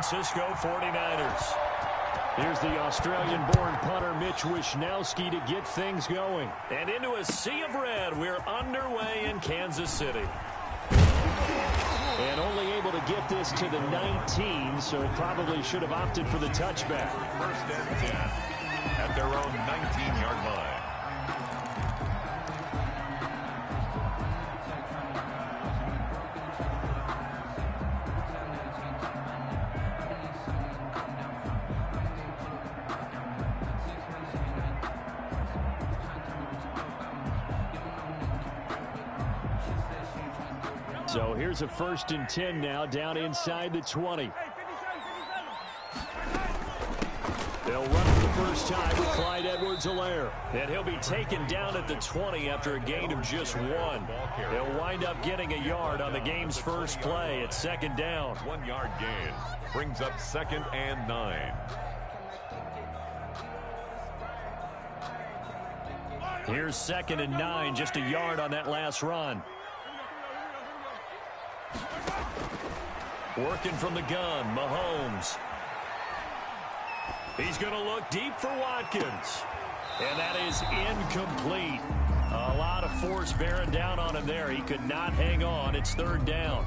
Francisco 49ers. Here's the Australian-born punter Mitch Wishnowsky to get things going. And into a sea of red, we're underway in Kansas City. And only able to get this to the 19, so probably should have opted for the touchback. First and 10 at their own 19-yard line. So here's a 1st and 10 now, down inside the 20. They'll run for the first time with Clyde Edwards-Helaire. And he'll be taken down at the 20 after a gain of just 1. He'll wind up getting a yard on the game's first play at 2nd down. 1-yard gain brings up 2nd and 9. Here's 2nd and 9, just a yard on that last run. Working from the gun, Mahomes. He's going to look deep for Watkins. And that is incomplete. A lot of force bearing down on him there. He could not hang on. It's 3rd down.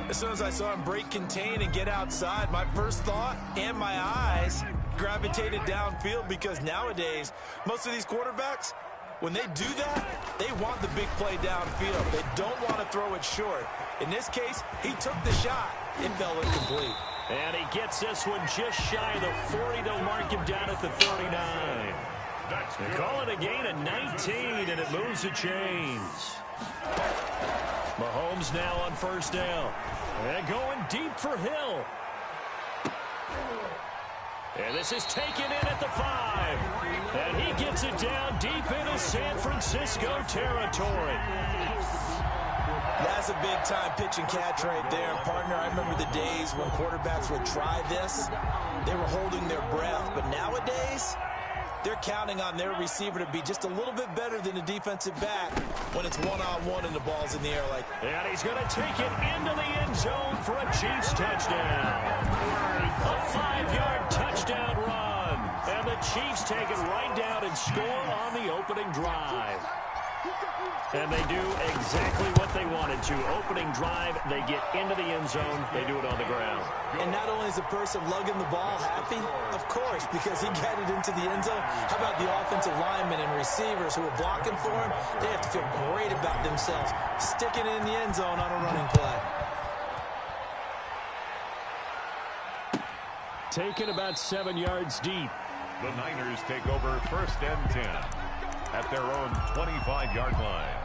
As soon as I saw him break contain and get outside, my first thought and my eyes gravitated downfield, because nowadays, most of these quarterbacks, when they do that, they want the big play downfield. They don't want to throw it short. In this case, he took the shot. It fell incomplete. And he gets this one just shy of the 40. They'll mark him down at the 39. They call it a gain of 19, and it moves the chains. Mahomes now on 1st down. And going deep for Hill. And this is taken in at the 5. And he gets it down deep into San Francisco territory. That's a big-time pitch and catch right there. And, partner, I remember the days when quarterbacks would try this. They were holding their breath. But nowadays, they're counting on their receiver to be just a little bit better than the defensive back when it's one-on-one and the ball's in the air like that. And he's going to take it into the end zone for a Chiefs touchdown. A 5-yard touchdown run. And the Chiefs take it right down and score on the opening drive. And they do exactly what they wanted to. Opening drive, they get into the end zone. They do it on the ground. And not only is the person lugging the ball happy, of course, because he got it into the end zone. How about the offensive linemen and receivers who are blocking for him? They have to feel great about themselves, sticking it in the end zone on a running play. Taken about 7 yards deep. The Niners take over 1st and 10 at their own 25-yard line.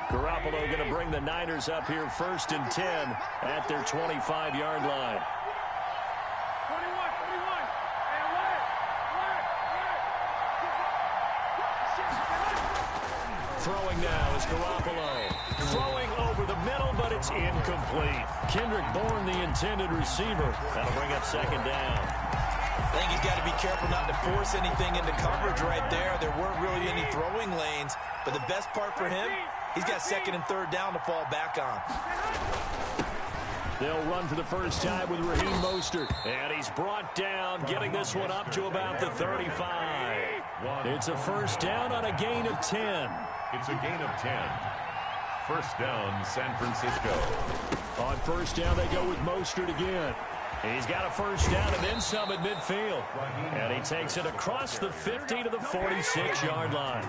Garoppolo going to bring the Niners up here 1st and 10 at their 25-yard line. Throwing now is Garoppolo. Throwing over the middle, but it's incomplete. Kendrick Bourne, the intended receiver. That'll bring up 2nd down. I think he's got to be careful not to force anything into coverage right there. There weren't really any throwing lanes, but the best part for him, he's got 2nd and 3rd down to fall back on. They'll run for the first time with Raheem Mostert. And he's brought down, getting this one up to about the 35. It's a 1st down on a gain of 10. It's a gain of 10. 1st down, San Francisco. On 1st down, they go with Mostert again. He's got a 1st down and then some at midfield. And he takes it across the 50 to the 46-yard line.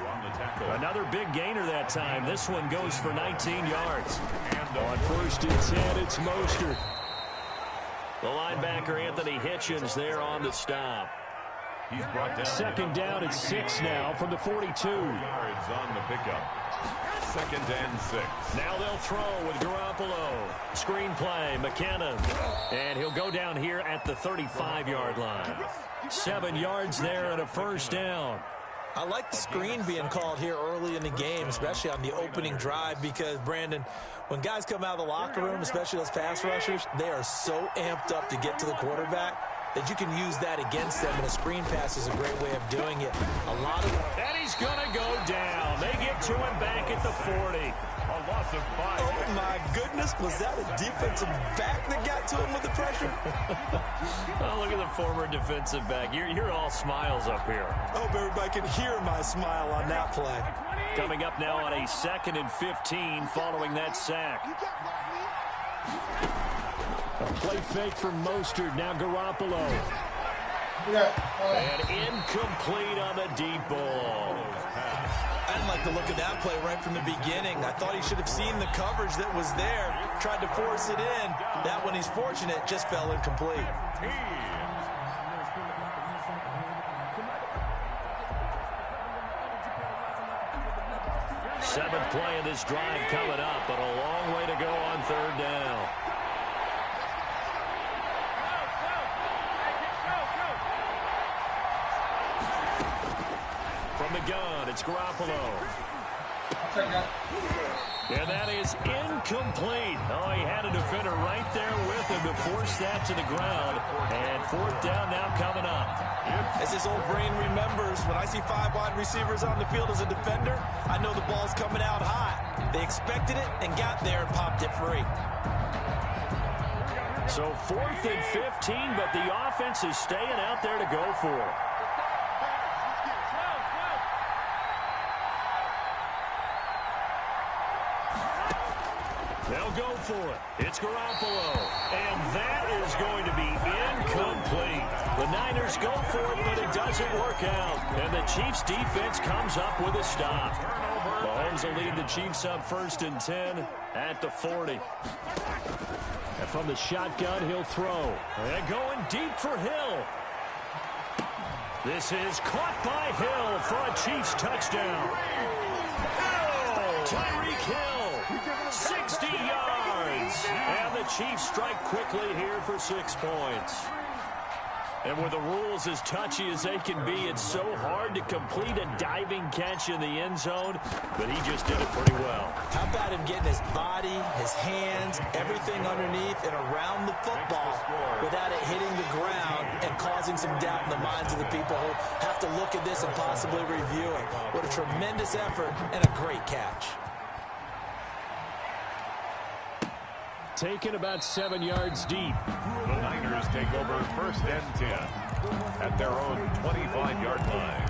Another big gainer that time. This one goes for 19 yards. On 1st and 10, it's Mostert. The linebacker, Anthony Hitchens, there on the stop. He's brought down. 2nd down at 6 now from the 42. Yards on the pickup. 2nd and 6. Now they'll throw with Garoppolo. Screen play, McKinnon. And he'll go down here at the 35-yard line. 7 yards there and a 1st down. I like the screen being called here early in the game, especially on the opening drive, because, Brandon, when guys come out of the locker room, especially those pass rushers, they are so amped up to get to the quarterback that you can use that against them, and a screen pass is a great way of doing it. And he's going to go down. And they get to him back at the 40. A loss of 5. Oh, my goodness. Was that a defensive back that got to him with the pressure? Oh, look at the former defensive back. You're all smiles up here. I hope everybody can hear my smile on that play. Coming up now on a 2nd and 15 following that sack. A play fake from Mostert. Now Garoppolo. And incomplete on the deep ball. I didn't like the look of that play right from the beginning. I thought he should have seen the coverage that was there, tried to force it in. That one, he's fortunate, just fell incomplete. Seventh play of this drive coming up, but a long way to go on 3rd down. From the gun, it's Garoppolo. And that is incomplete. Oh, he had a defender right there with him to force that to the ground. And 4th down now coming up. As his old brain remembers, when I see 5 wide receivers on the field as a defender, I know the ball's coming out hot. They expected it and got there and popped it free. So 4th and 15, but the offense is staying out there to go for it. They'll go for it. It's Garoppolo. And that is going to be incomplete. The Niners go for it, but it doesn't work out. And the Chiefs' defense comes up with a stop. Mahomes will lead the Chiefs up 1st and 10 at the 40. And from the shotgun, he'll throw. And going deep for Hill. This is caught by Hill for a Chiefs touchdown. Tyreek Hill. 60 yards. And the Chiefs strike quickly here for 6 points. And with the rules as touchy as they can be, it's so hard to complete a diving catch in the end zone, but he just did it pretty well. How about him getting his body, his hands, everything underneath and around the football without it hitting the ground and causing some doubt in the minds of the people who have to look at this and possibly review it. What a tremendous effort and a great catch. Taken about 7 yards deep. The Niners take over 1st and 10 at their own 25-yard line.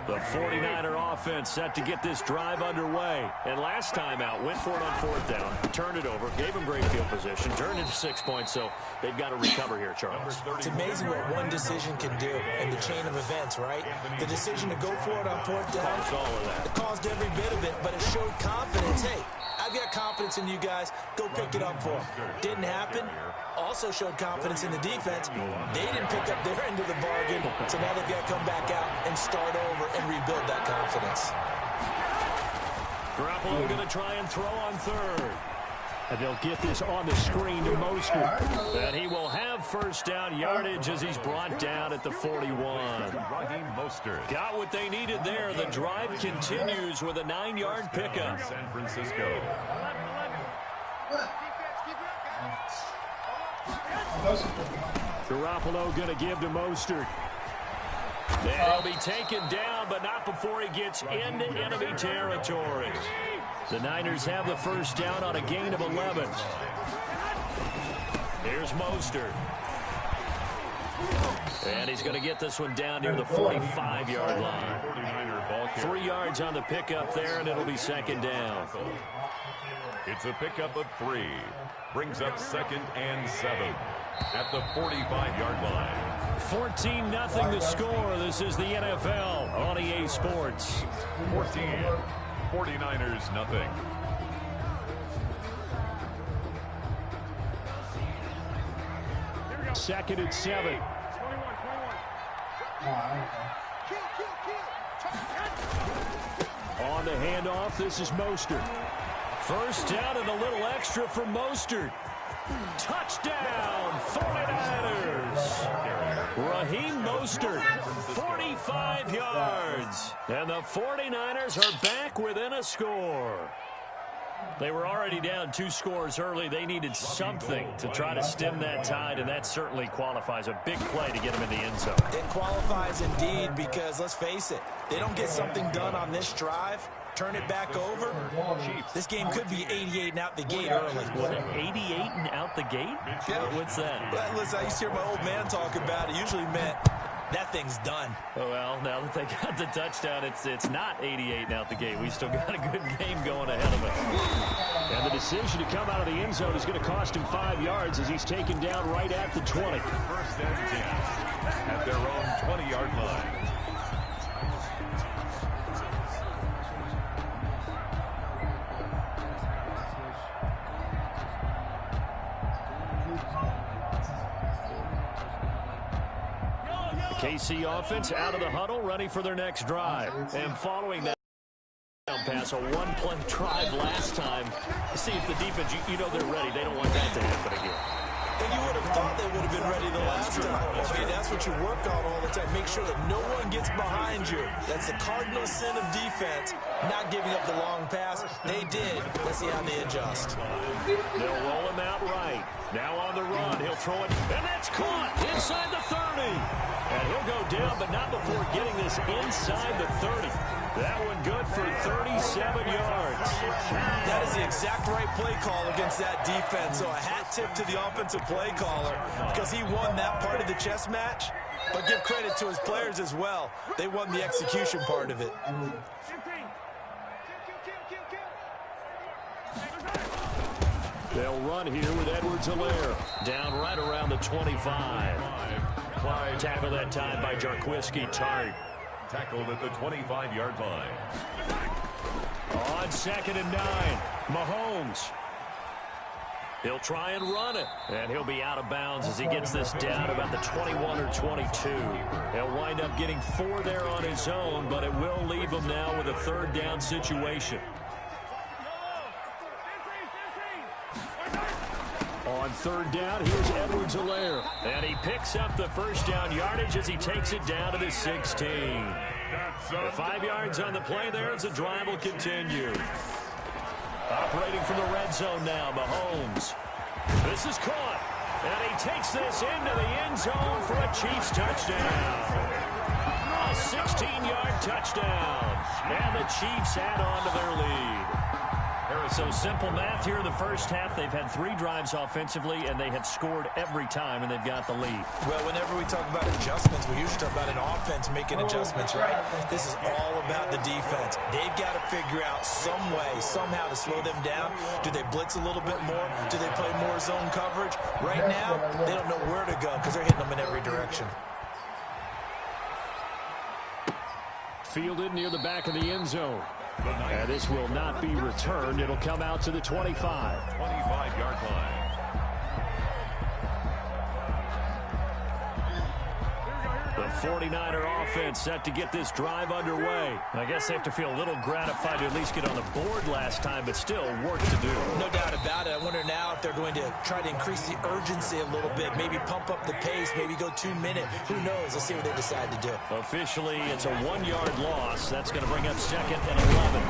The 49er offense set to get this drive underway. And last time out, went for it on 4th down, turned it over, gave him great field position, turned into 6 points, so they've got to recover here, Charles. It's amazing what one decision can do in the chain of events, right? The decision to go for it on 4th down, Caused all of that. it caused every bit of it, but it showed confidence. Hey, I've got confidence in you guys. Go pick it up for them. Didn't happen. Also showed confidence in the defense. They didn't pick up their end of the bargain, so now they've got to come back out and start over and rebuild that confidence. Garoppolo going to try and throw on 3rd. And they'll get this on the screen to Mostert. And he will have 1st down yardage as he's brought down at the 41. Got what they needed there. The drive continues with a 9-yard pickup. San Francisco. Garoppolo going to give to Mostert. And he'll be taken down, but not before he gets into enemy territory. The Niners have the 1st down on a gain of 11. Here's Mostert. And he's going to get this one down near the 45-yard line. 3 yards on the pickup there, and it'll be 2nd down. It's a pickup of 3. Brings up 2nd and 7 at the 45-yard line. 14-0 the score. This is the NFL on EA Sports. 14. 49ers nothing. Second and 7. On the handoff, this is Mostert. 1st down and a little extra for Mostert. Touchdown, 49ers. Raheem Mostert, 45 yards. And the 49ers are back within a score. They were already down 2 scores early. They needed something to try to stem that tide, and that certainly qualifies. A big play to get them in the end zone. It qualifies indeed because, let's face it, they don't get something done on this drive, turn it back over, this game could be 88 and out the gate early. What, 88 and out the gate? Yeah. What's that? Well, listen, I used to hear my old man talk about it. Usually meant that thing's done. Well, now that they got the touchdown, it's not 88 and out the gate. We still got a good game going ahead of us. And the decision to come out of the end zone is going to cost him 5 yards as he's taken down right at the 20. First and 10 at their own 20-yard line. KC offense out of the huddle, ready for their next drive. And following that pass, a one-play drive last time, to see if the defense, you know they're ready. They don't want that to happen again. And you would have thought they would have been ready the last time. I mean, that's what you work on all the time. Make sure that no one gets behind you. That's the cardinal sin of defense, not giving up the long pass. They did. Let's see how they adjust. They'll roll him out right. Now on the run. He'll throw it, and that's caught inside the 30. And he'll go down, but not before getting this inside the 30. That one good for 37 yards. That is the exact right play call against that defense. So a hat tip to the offensive play caller because he won that part of the chess match. But give credit to his players as well. They won the execution part of it. They'll run here with Edwards-Helaire. Down right around the 25. Tackle that time by Jarquiski Tartt. Tackled at the 25-yard line. On 2nd and 9, Mahomes. He'll try and run it, and he'll be out of bounds as he gets this down about the 21 or 22. He'll wind up getting 4 there on his own, but it will leave him now with a 3rd down situation. On 3rd down, here's Edwards-Helaire. And he picks up the 1st down yardage as he takes it down to the 16. The 5 yards on the play there as the drive will continue. Operating from the red zone now, Mahomes. This is caught. And he takes this into the end zone for a Chiefs touchdown. A 16-yard touchdown. And the Chiefs add on to their lead. So simple math here in the first half. They've had 3 drives offensively, and they have scored every time, and they've got the lead. Well, whenever we talk about adjustments, we usually talk about an offense making adjustments, right? This is all about the defense. They've got to figure out some way, somehow to slow them down. Do they blitz a little bit more? Do they play more zone coverage? Right now, they don't know where to go because they're hitting them in every direction. Fielded near the back of the end zone. And this will not be returned. It'll come out to the 25. 25-yard line. The 49er offense set to get this drive underway. I guess they have to feel a little gratified to at least get on the board last time, but still work to do. No doubt about it. I wonder now if they're going to try to increase the urgency a little bit, maybe pump up the pace, maybe go 2-minute. Who knows? Let's see what they decide to do. Officially, it's a 1-yard loss. That's going to bring up 2nd and 11.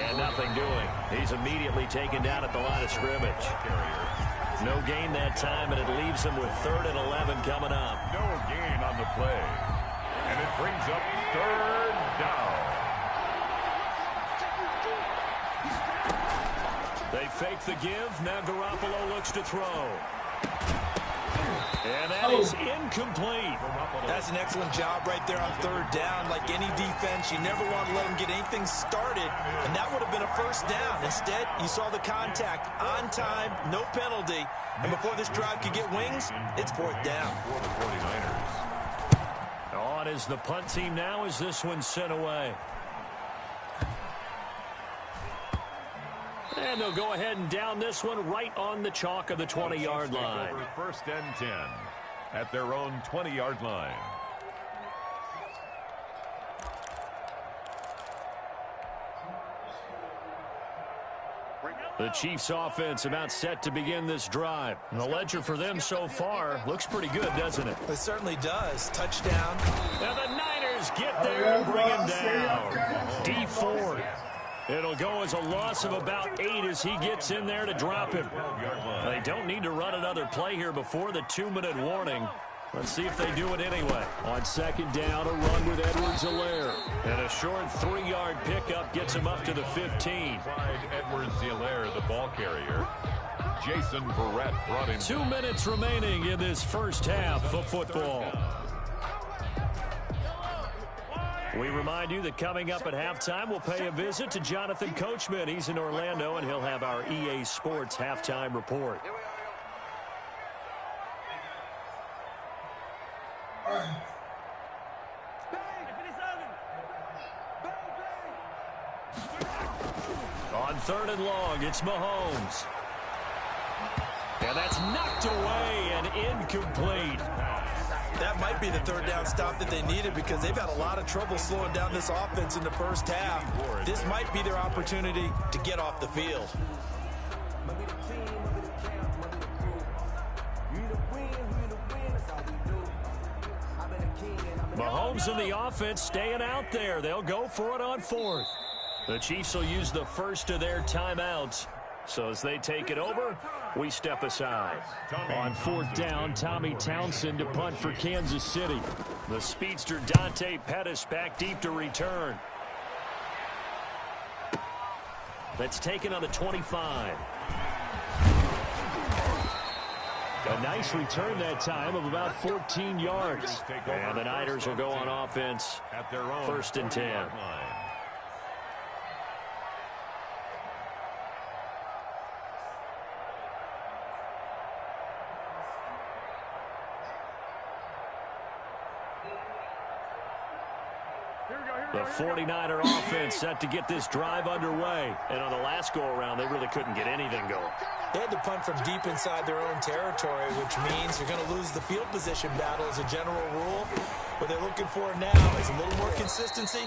And nothing doing. He's immediately taken down at the line of scrimmage. No gain that time, and it leaves him with 3rd and 11 coming up. No gain on the play. And it brings up 3rd down. They fake the give. Now Garoppolo looks to throw. And that is incomplete. That's an excellent job right there on 3rd down. Like any defense, you never want to let them get anything started, and that would have been a 1st down. Instead, you saw the contact on time, no penalty, and before this drive could get wings, it's 4th down. For the 49ers. On is the punt team now as this one's sent away. And they'll go ahead and down this one right on the chalk of the 20-yard line. Over 1st and 10 at their own 20-yard line. The Chiefs offense about set to begin this drive. And the ledger for them so far looks pretty good, doesn't it? It certainly does. Touchdown. And the Niners get there and bring him down. D Ford. It'll go as a loss of about 8 as he gets in there to drop him. They don't need to run another play here before the 2-minute warning. Let's see if they do it anyway. On second down, a run with Edwards-Helaire. And a short 3-yard pickup gets him up to the 15. Edwards-Helaire, the ball carrier. Jason Verrett brought in. 2 minutes remaining in this first half of football. We remind you that coming up at halftime, we'll pay a visit to Jonathan Coachman. He's in Orlando, and he'll have our EA Sports halftime report. On 3rd and long, it's Mahomes. And that's knocked away and incomplete. That might be the 3rd down stop that they needed because they've had a lot of trouble slowing down this offense in the first half. This might be their opportunity to get off the field. Mahomes and the offense staying out there. They'll go for it on 4th. The Chiefs will use the first of their timeouts. So as they take it over, we step aside. On 4th down, Tommy Townsend to punt for Kansas City. The speedster Dante Pettis back deep to return. That's taken on the 25. A nice return that time of about 14 yards. And the Niners will go on offense at their own 1st and 10. The 49er offense set to get this drive underway. And on the last go-around, they really couldn't get anything going. They had to punt from deep inside their own territory, which means you're going to lose the field position battle as a general rule. What they're looking for now is a little more consistency,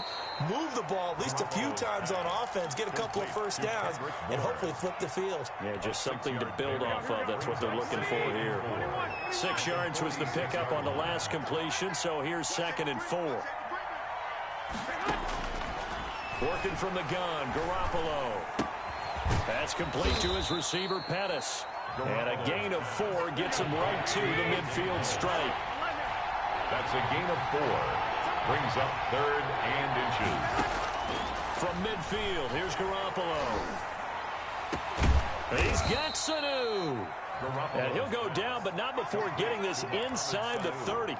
move the ball at least a few times on offense, get a couple of first downs, and hopefully flip the field. Yeah, just something to build off of. That's what they're looking for here. 6 yards was the pickup on the last completion, so here's 2nd and 4. Working from the gun, Garoppolo. That's complete to his receiver, Pettis. And a gain of 4 gets him right to the midfield stripe. That's a gain of 4. Brings up 3rd and inches. From midfield, here's Garoppolo. He's got Sanu. And he'll go down, but not before getting this inside the 30.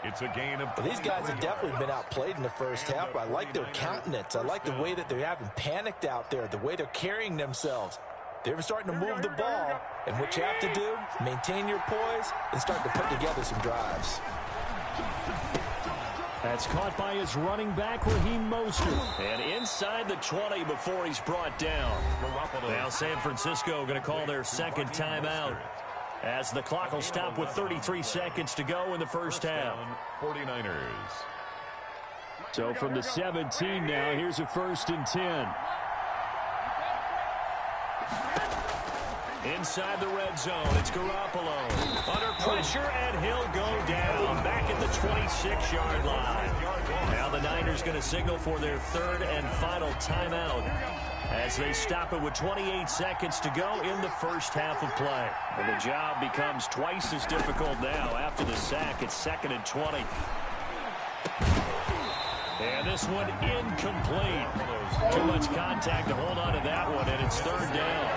It's a gain of 4. These guys have definitely been outplayed in the first half. I like their countenance. I like the way that they haven't panicked out there, the way they're carrying themselves. They're starting to move the ball, and what you have to do, maintain your poise and start to put together some drives. That's caught by his running back, Raheem Mostert. And inside the 20 before he's brought down. Now San Francisco going to call their 2nd timeout, as the clock will stop with 33 seconds to go in the first half. 49ers. So from the 17 now, here's a 1st and 10. Inside the red zone, it's Garoppolo. Under pressure, and he'll go down back at the 26-yard line. Now the Niners going to signal for their 3rd and final timeout, as they stop it with 28 seconds to go in the first half of play. And the job becomes twice as difficult now after the sack. It's 2nd and 20. And this one incomplete. Too much contact to hold on to that one, and it's 3rd down.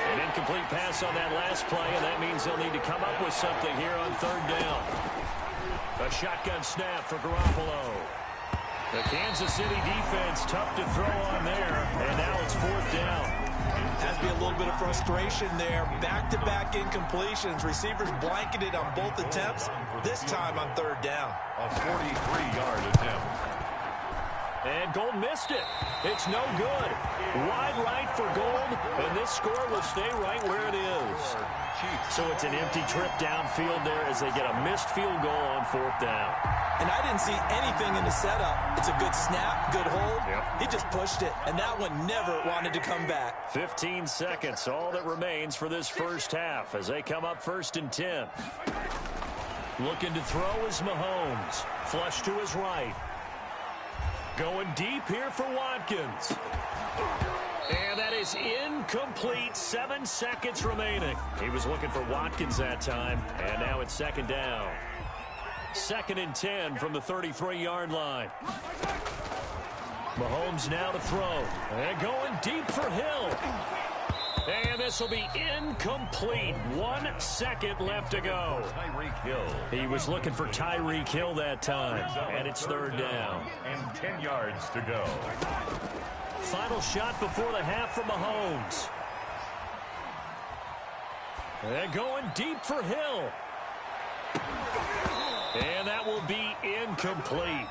An incomplete pass on that last play, and that means they'll need to come up with something here on 3rd down. A shotgun snap for Garoppolo. The Kansas City defense tough to throw on there, and now it's 4th down. Has to be a little bit of frustration there. Back-to-back incompletions. Receivers blanketed on both attempts, this time on 3rd down. A 43-yard attempt. And Gold missed it. It's no good. Wide right for Gold, and this score will stay right where it is. So it's an empty trip downfield there as they get a missed field goal on 4th down. And I didn't see anything in the setup. It's a good snap, good hold. He just pushed it, and that one never wanted to come back. 15 seconds, all that remains for this first half as they come up 1st and 10. Looking to throw is Mahomes. Flush to his right. Going deep here for Watkins. And that is incomplete. 7 seconds remaining. He was looking for Watkins that time, and now it's second down. 2nd and 10 from the 33-yard line. Mahomes now to throw. And going deep for Hill. And this will be incomplete. 1 second left to go. Tyreek Hill. He was looking for Tyreek Hill that time, and it's 3rd down. And 10 yards to go. Final shot before the half from Mahomes. And going deep for Hill. And that will be incomplete.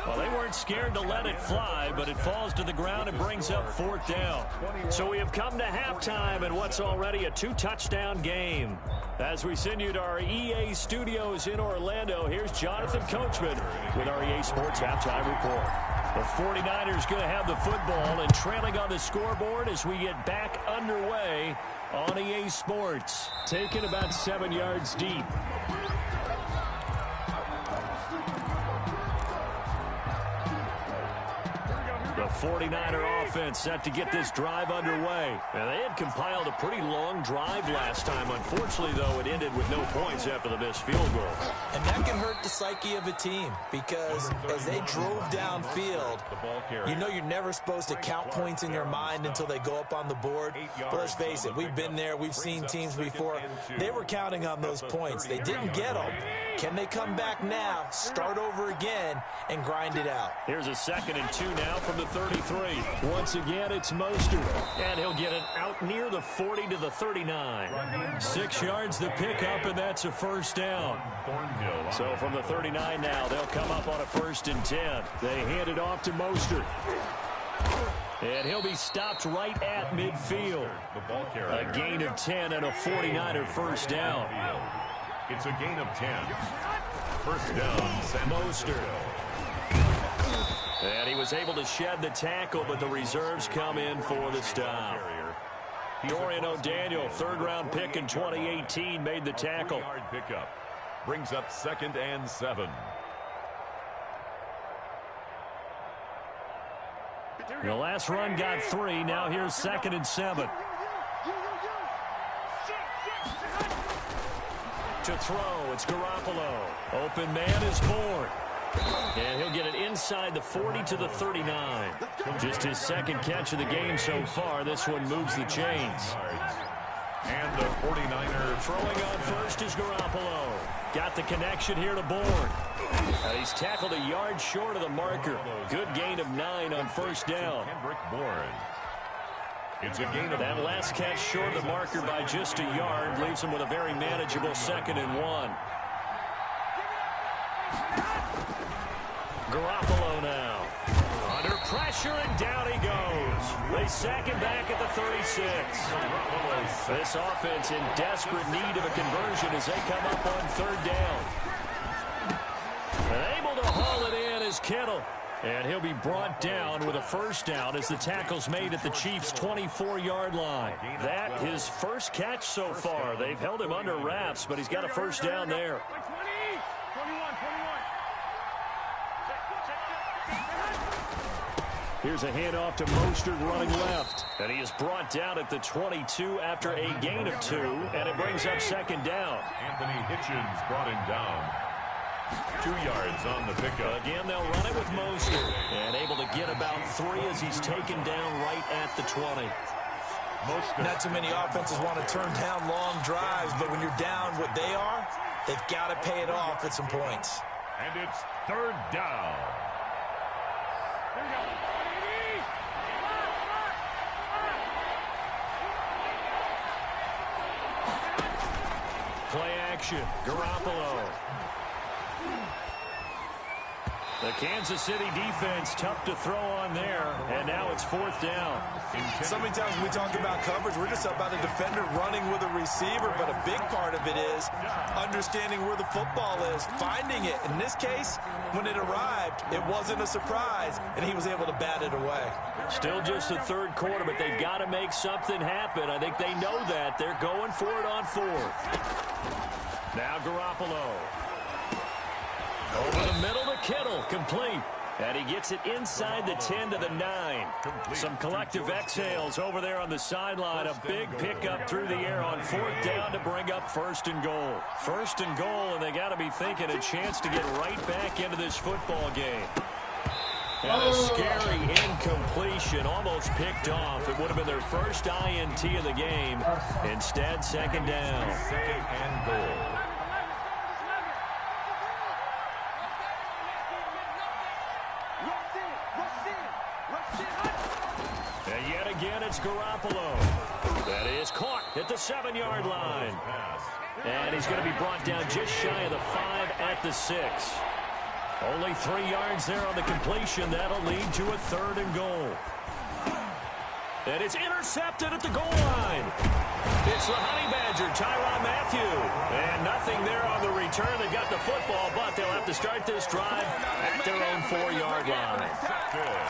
Well, they weren't scared to let it fly, but it falls to the ground and brings up 4th down. So we have come to halftime in what's already a 2-touchdown game. As we send you to our EA studios in Orlando, here's Jonathan Coachman with our EA Sports Halftime Report. The 49ers going to have the football and trailing on the scoreboard as we get back underway on EA Sports. Taken about 7 yards deep. The 49er offense set to get this drive underway. Now, they had compiled a pretty long drive last time. Unfortunately, though, it ended with no points after the missed field goal. And that can hurt the psyche of a team because as they drove downfield, you know you're never supposed to count points in your mind until they go up on the board. But let's face it, we've been there. We've seen teams before. They were counting on those points. They didn't get them. Can they come back now, start over again, and grind it out? Here's a 2nd and 2 now from the 33. Once again, it's Mostert. And he'll get it out near the 40 to the 39. 6 yards the pickup, and that's a 1st down. So from the 39 now, they'll come up on a 1st and 10. They hand it off to Mostert. And he'll be stopped right at midfield. A gain of 10 and a 49er 1st down. It's a gain of 10. 1st down, Mostert. And he was able to shed the tackle, but the reserves come in for the stop. Dorian O'Daniel, 3rd-round pick in 2018, made the tackle. Pickup brings up 2nd and 7. The last run got 3. Now here's 2nd and 7. To throw, it's Garoppolo. Open man is Bourne. And he'll get it inside the 40 to the 39. Just his 2nd catch of the game so far. This one moves the chains. And the 49er throwing on 1st is Garoppolo. Got the connection here to Bourne. He's tackled a yard short of the marker. Good gain of 9 on 1st down. Kendrick Bourne. It's a gain of that last catch short of the marker by just a yard leaves him with a very manageable 2nd and 1. Garoppolo now. Under pressure, and down he goes. They sack him back at the 36. This offense in desperate need of a conversion as they come up on 3rd down. And able to haul it in is Kittle. And he'll be brought down with a 1st down as the tackle's made at the Chiefs' 24-yard line. That his 1st catch so far. They've held him under wraps, but he's got a 1st down there. Here's a handoff to Mostert running left. And he is brought down at the 22 after a gain of 2. And it brings up 2nd down. Anthony Hitchens brought him down. 2 yards on the pickup. Again, they'll run it with Mostert. And able to get about 3 as he's taken down right at the 20. Not too many offenses want to turn down long drives, but when you're down what they are, they've got to pay it off with some points. And it's 3rd down. Play action. Garoppolo. The Kansas City defense tough to throw on there, and now it's 4th down. So many times when we talk about coverage, we're just about a defender running with a receiver, but a big part of it is understanding where the football is, finding it. In this case, when it arrived, it wasn't a surprise, and he was able to bat it away. Still just the 3rd quarter, but they've got to make something happen. I think they know that. They're going for it on 4th. Now Garoppolo. Over the middle to Kittle, complete. And he gets it inside the 10 to the 9. Some collective exhales over there on the sideline. A big pickup through the air on 4th down to bring up 1st and goal. 1st and goal, and they got to be thinking a chance to get right back into this football game. And a scary incompletion, almost picked off. It would have been their first INT of the game. Instead, 2nd down. 2nd and goal. And yet again, it's Garoppolo. That is caught at the 7-yard line. And he's going to be brought down just shy of the 5 at the 6. Only 3 yards there on the completion. That'll lead to a 3rd and goal. And it's intercepted at the goal line. It's the Honey Badger, Tyrann Mathieu. And nothing there on the return. They got the football, but they'll have to start this drive at their own 4-yard line.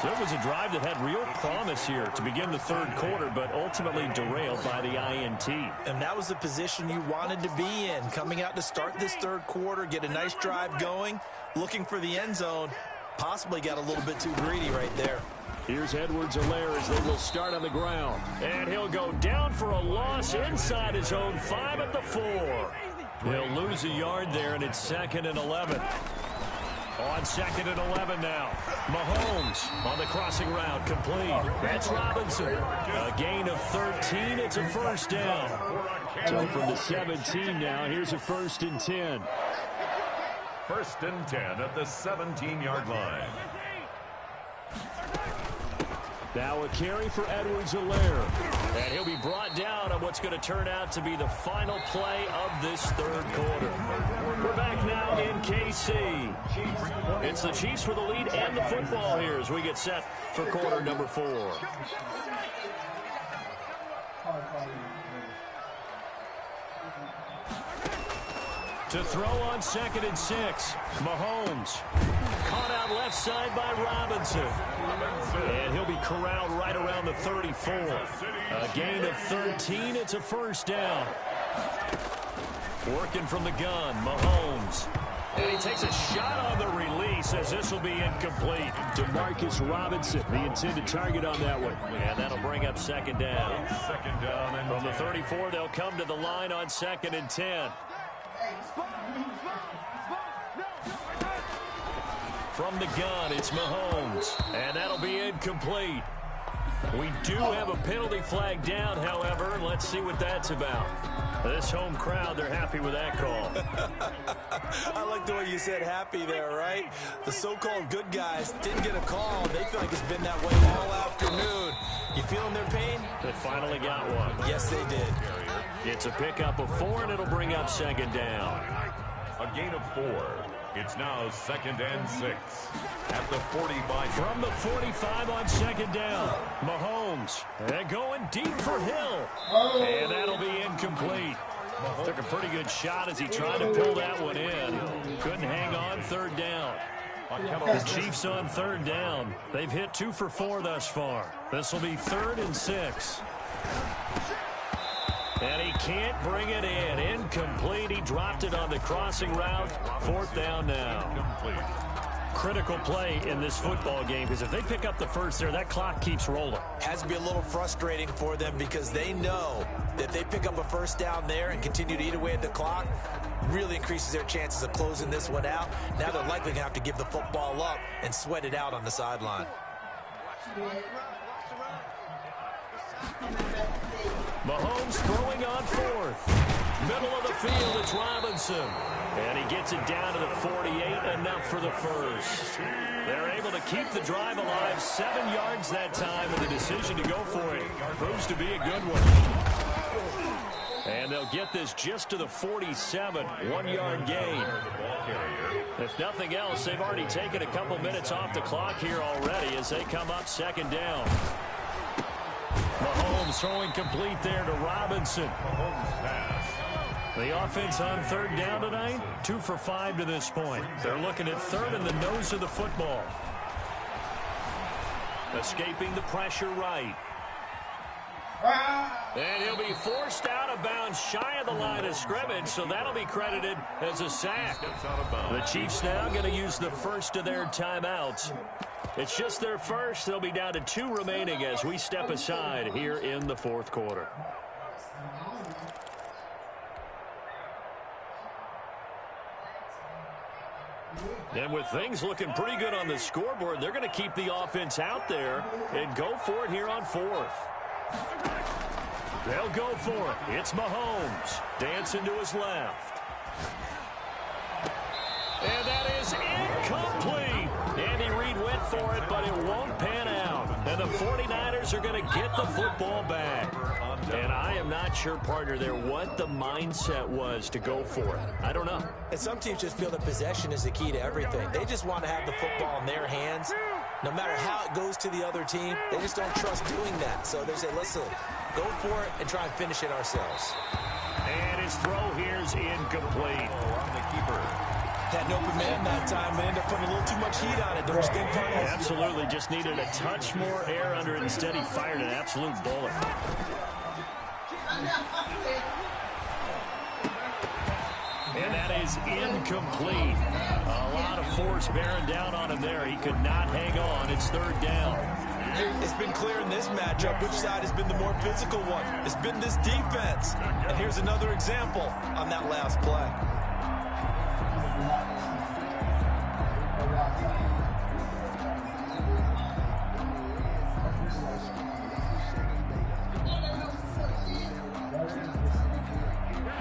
So it was a drive that had real promise here to begin the 3rd quarter, but ultimately derailed by the INT. And that was the position you wanted to be in, coming out to start this 3rd quarter, get a nice drive going, looking for the end zone. Possibly got a little bit too greedy right there. Here's Edwards-Helaire as they will start on the ground. And he'll go down for a loss inside his own 5 at the 4. He'll lose a yard there, and it's 2nd and 11. On 2nd and 11 now. Mahomes on the crossing route, complete. That's Robinson. A gain of 13. It's a 1st down. So from the 17 now, here's a 1st and 10. 1st and 10 at the 17-yard line. Now a carry for Edwards-Helaire. And he'll be brought down on what's going to turn out to be the final play of this 3rd quarter. We're back now in KC. It's the Chiefs for the lead and the football here as we get set for quarter number 4. To throw on 2nd and 6. Mahomes. Caught out left side by Robinson. And he'll be corralled right around the 34. A gain of 13. It's a 1st down. Working from the gun, Mahomes. And he takes a shot on the release as this will be incomplete. DeMarcus Robinson, the intended target on that one. And that'll bring up 2nd down. 2nd down. And from the 34, they'll come to the line on 2nd and 10. From the gun, it's Mahomes. And that'll be incomplete. We do have a penalty flag down, however. Let's see what that's about. This home crowd, they're happy with that call. I like the way you said happy there, right? The so-called good guys didn't get a call. They feel like it's been that way all afternoon. You feeling their pain? They finally got one. Yes, they did. It's a pickup of 4, and it'll bring up 2nd down. A gain of 4. It's now 2nd and 6 at the 45. From the 45 on 2nd down, Mahomes. And going deep for Hill. And that'll be incomplete. Took a pretty good shot as he tried to pull that one in. Couldn't hang on 3rd down. The Chiefs on 3rd down. They've hit 2 for 4 thus far. This will be 3rd and 6. And he can't bring it in. Incomplete. He dropped it on the crossing route. 4th down now. Critical play in this football game because if they pick up the 1st there, that clock keeps rolling. Has to be a little frustrating for them because they know that if they pick up a 1st down there and continue to eat away at the clock, really increases their chances of closing this one out. Now they're likely going to have to give the football up and sweat it out on the sideline. Mahomes throwing on 4th. Middle of the field, it's Robinson. And he gets it down to the 48, enough for the 1st. They're able to keep the drive alive, 7 yards that time, and the decision to go for it proves to be a good one. And they'll get this just to the 47, 1-yard gain. If nothing else, they've already taken a couple minutes off the clock here already as they come up 2nd down. Mahomes throwing complete there to Robinson. The offense on 3rd down tonight, 2 for 5 to this point. They're looking at 3rd in the nose of the football. Escaping the pressure right. And he'll be forced out of bounds shy of the line of scrimmage, so that'll be credited as a sack. The Chiefs now going to use the first of their timeouts. It's just their first. They'll be down to 2 remaining as we step aside here in the fourth quarter. And with things looking pretty good on the scoreboard, they're going to keep the offense out there and go for it here on 4th. They'll go for it. It's Mahomes dancing to his left. And that is incomplete. Andy Reid went for it, but it won't pan out. And the 49ers are going to get the football back. And I am not sure, partner, there what the mindset was to go for it. I don't know. And some teams just feel that possession is the key to everything. They just want to have the football in their hands. No matter how it goes to the other team, they just don't trust doing that. So they say, listen, go for it and try and finish it ourselves. And his throw here is incomplete. On the keeper. Had an open man that time, but ended up putting a little too much heat on it. Don't you think, partner? Absolutely. Just needed a touch more air under it. Instead, he fired an absolute bullet. And that is incomplete. A lot of force bearing down on him there. He could not hang on. It's 3rd down. It's been clear in this matchup which side has been the more physical one. It's been this defense. And here's another example on that last play.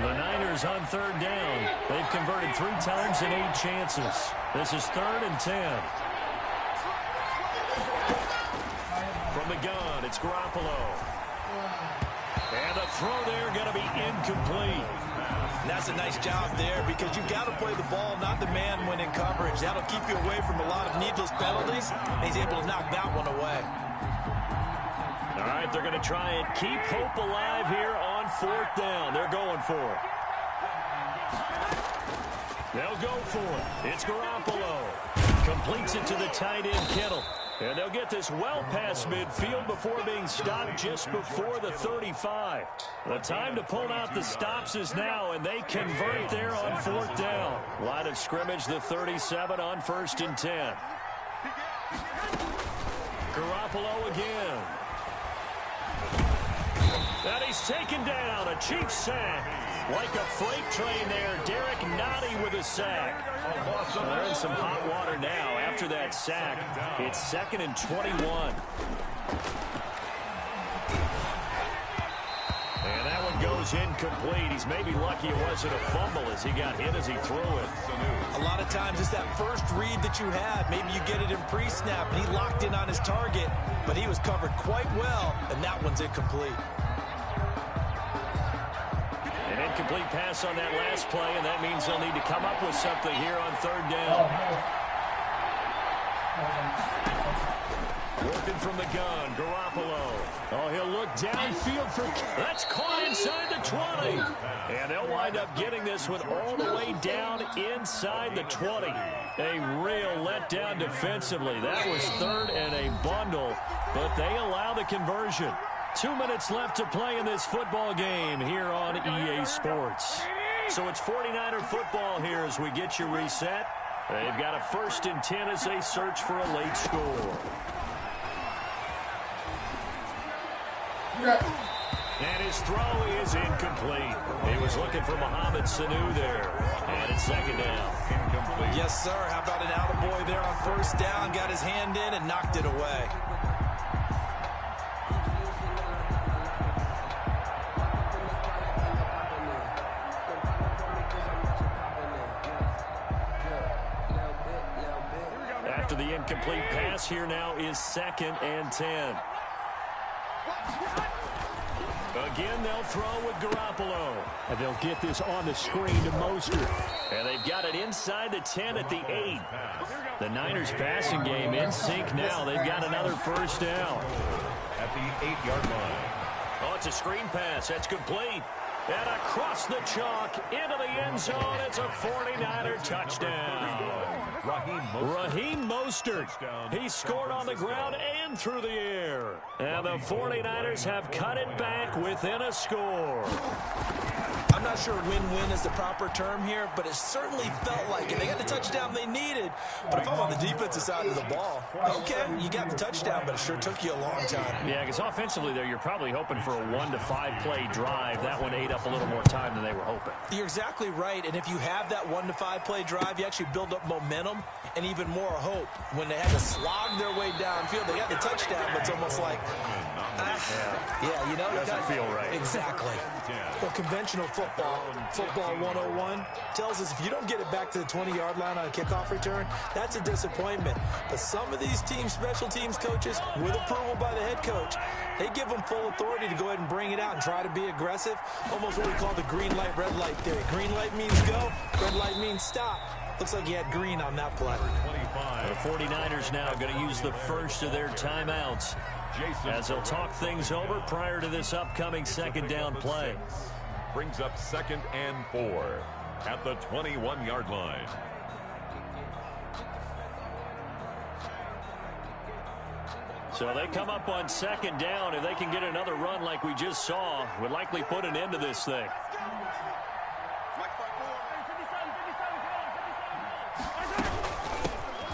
The Niners on 3rd down. They've converted 3 times in 8 chances. This is 3rd and 10. From the gun, it's Garoppolo. And the throw there going to be incomplete. And that's a nice job there because you've got to play the ball, not the man when in coverage. That'll keep you away from a lot of needless penalties. And he's able to knock that one away. All right, they're going to try and keep hope alive here on 4th down. They're going for it. They'll go for it. It's Garoppolo. Completes it to the tight end, Kittle. And they'll get this well past midfield before being stopped just before the 35. The time to pull out the stops is now, and they convert there on 4th down. Line of scrimmage, the 37 on 1st and 10. Garoppolo again. And he's taken down. A Chiefs sack. Like a freight train there. Derek Nottie with a sack. They're in some hot water now after that sack. It's 2nd and 21. And that one goes incomplete. He's maybe lucky it wasn't a fumble as he got hit as he threw it. A lot of times it's that first read that you had. Maybe you get it in pre-snap, and he locked in on his target, but he was covered quite well, and that one's incomplete. An incomplete pass on that last play, and that means they'll need to come up with something here on 3rd down. Working from the gun, Garoppolo. Oh, he'll look downfield for... That's caught inside the 20. And they'll wind up getting this one all the way down inside the 20. A real letdown defensively. That was 3rd and a bundle, but they allow the conversion. 2 minutes left to play in this football game here on EA Sports. So it's 49er football here as we get you reset. They've got a 1st and 10 as they search for a late score. And his throw is incomplete. He was looking for Mohamed Sanu there. And it's 2nd down. Incomplete. Yes, sir. How about an attaboy there on 1st down? Got his hand in and knocked it away. After the incomplete pass, here now is 2nd and 10. Again, they'll throw with Garoppolo. And they'll get this on the screen to Mostert. And they've got it inside the 10 at the 8. The Niners passing game in sync now. They've got another 1st down. At the 8-yard line. Oh, it's a screen pass. That's complete. And across the chalk, into the end zone, it's a 49er touchdown. Raheem Mostert. He scored on the ground and through the air. And the 49ers have cut it back within a score. I'm not sure win-win is the proper term here, but it certainly felt like it. They got the touchdown they needed. But if I'm on the defensive side of the ball, okay, you got the touchdown, but it sure took you a long time. Yeah, because offensively there, you're probably hoping for a 1 to 5 play drive. That one ate up a little more time than they were hoping. You're exactly right, and if you have that 1 to 5 play drive, you actually build up momentum and even more hope. When they had to slog their way downfield, they got the touchdown, but it's almost like, yeah, you know, doesn't feel right. Exactly. Well, conventional football 101 tells us if you don't get it back to the 20-yard line on a kickoff return, that's a disappointment. But some of these teams, special teams coaches, with approval by the head coach, they give them full authority to go ahead and bring it out and try to be aggressive. Almost what we call the green light, red light theory. Green light means go, red light means stop. Looks like he had green on that play. The 49ers now going to use the first of their timeouts as they'll talk things over prior to this upcoming second down play. Brings up 2nd and 4 at the 21-yard line. So they come up on 2nd down. If they can get another run like we just saw, would likely put an end to this thing.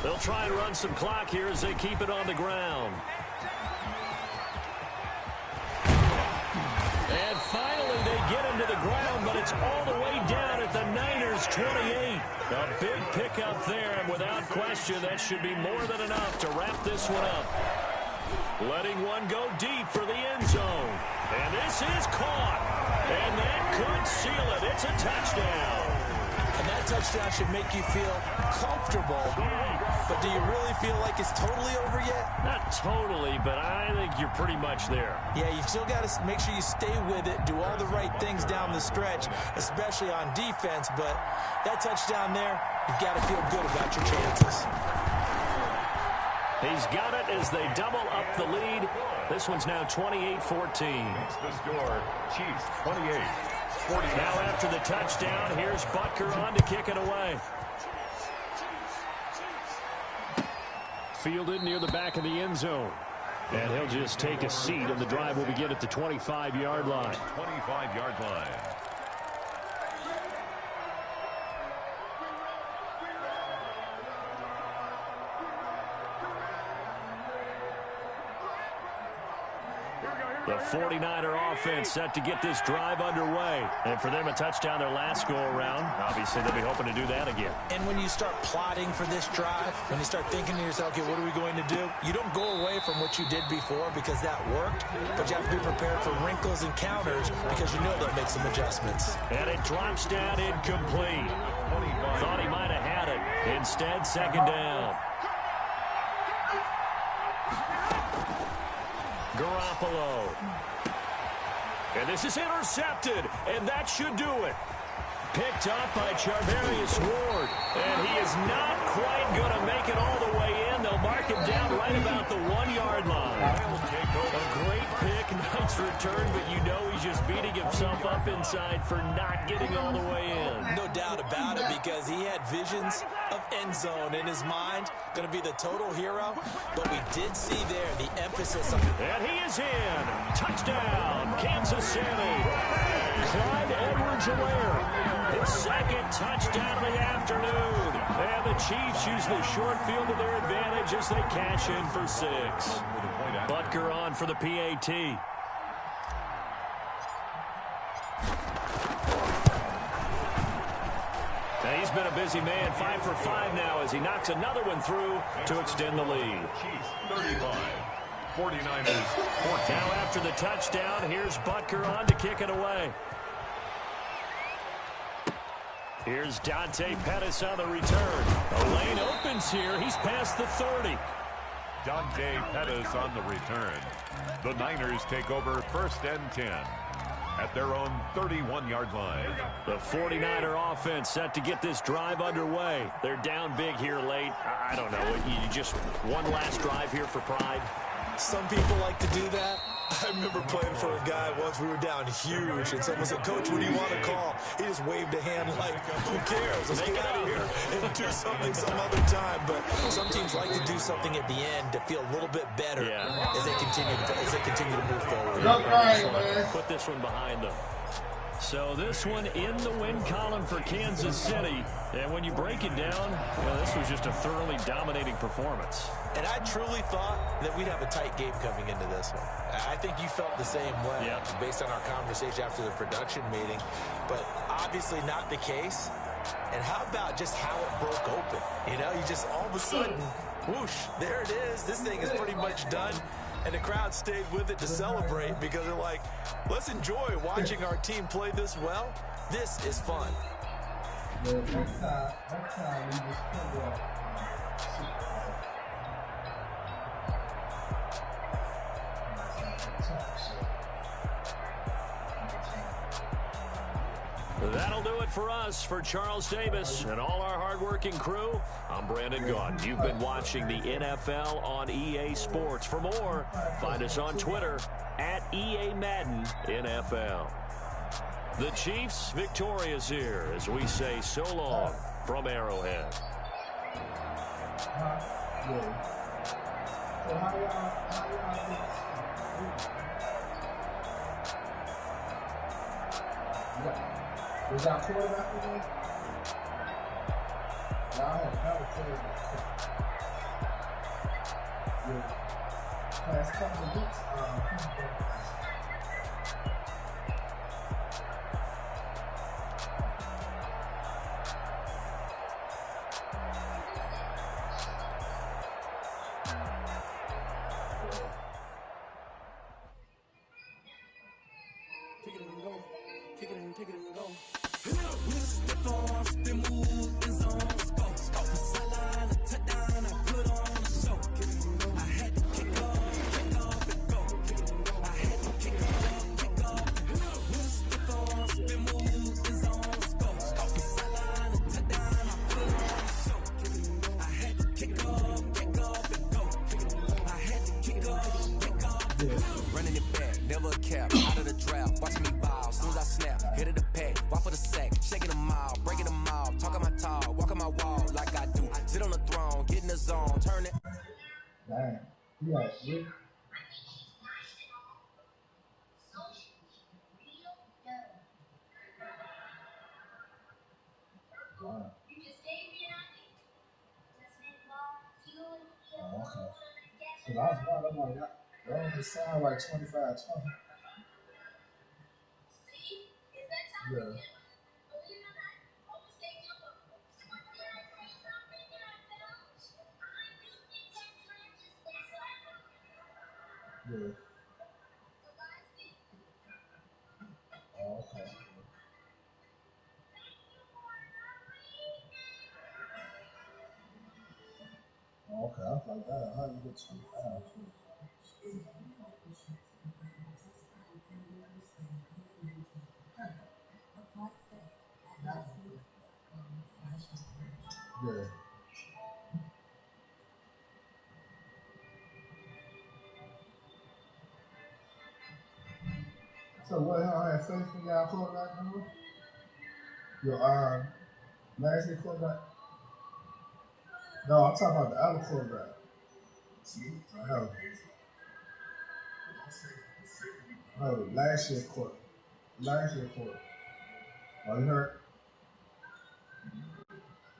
They'll try and run some clock here as they keep it on the ground. And finally they get him to the ground, but it's all the way down at the Niners' 28. A big pickup there, and without question, that should be more than enough to wrap this one up. Letting one go deep for the end zone. And this is caught. And that could seal it. It's a touchdown. And that touchdown should make you feel comfortable. But do you really feel like it's totally over yet? Not totally, but I think you're pretty much there. Yeah, you've still got to make sure you stay with it, do all the right things down the stretch, especially on defense. But that touchdown there, you've got to feel good about your chances. He's got it as they double up the lead. This one's now 28-14. The score, Chiefs 28. Now after the touchdown, here's Butker on to kick it away. Fielded near the back of the end zone. And he'll just take a seat, and the drive will begin at the 25-yard line. 25-yard line. The 49er offense set to get this drive underway. And for them, a touchdown their last go-around. Obviously, they'll be hoping to do that again. And when you start plotting for this drive, when you start thinking to yourself, okay, what are we going to do? You don't go away from what you did before because that worked, but you have to be prepared for wrinkles and counters because you know they'll make some adjustments. And it drops down incomplete. Thought he might have had it. Instead, second down. Garoppolo. And this is intercepted, and that should do it. Picked up by Charvarius Ward, and he is not quite going to make it all the way in. They'll mark him down right about the 1-yard line. A great pick, nice return, but you know he's just beating himself up inside for not getting all the way in. No doubt about it, because he had visions of end zone in his mind. Going to be the total hero, but we did see there the emphasis on... And he is in. Touchdown, Kansas City. Clyde Edwards-Helaire. His second touchdown of the afternoon. And the Chiefs use the short field to their advantage as they cash in for 6. Butker on for the PAT. Now he's been a busy man, 5 for 5 now as he knocks another one through to extend the lead. Chiefs 35, 49ers 14. Now after the touchdown, here's Butker on to kick it away. Here's Dante Pettis on the return. The lane opens here. He's past the 30. Dante Pettis on the return. The Niners take over 1st and 10 at their own 31-yard line. The 49er offense set to get this drive underway. They're down big here late. I don't know. You just one last drive here for pride. Some people like to do that. I remember playing for a guy once. We were down huge, and someone said, "Coach, what do you want to call?" He just waved a hand like, "Who cares? Let's get out of here and do something some other time." But some teams like to do something at the end to feel a little bit better as they continue to move forward. Put this one behind them. So this one in the win column for Kansas City. And when you break it down, well, this was just a thoroughly dominating performance. And I truly thought that we'd have a tight game coming into this one. I think you felt the same way based on our conversation after the production meeting. But obviously not the case. And how about just how it broke open? You know, you just all of a sudden, whoosh, there it is. This thing is pretty much done. And the crowd stayed with it to celebrate because they're like, let's enjoy watching our team play this well. This is fun. Next time we just That'll do it for us. For Charles Davis and all our hardworking crew, I'm Brandon Gaudin. You've been watching the NFL on EA Sports. For more, find us on Twitter at EA Madden NFL. The Chiefs victorious here as we say so long from Arrowhead. Was y'all quarterback today? Y'all had another quarterback. Past couple of weeks, running it back, never a cap, out of the draft, watching me ball, as soon as I snap, hit of the pack, walk for the sack, shaking them all, breaking them all, talking my tall, walking my wall like I do, sit on the throne, get in the zone, turn it. dang, you got it. Wow. Oh, okay. Because I was wondering, I'm like, that don't just sound like 25-20. Yeah. Yeah. Oh, okay. Oh, okay, I was like that. How you get 25? Yeah. So what, y'all had faith in y'all quarterback number? Your last year quarterback? No, I'm talking about the other quarterback. Oh, last year quarterback. Oh, you heard?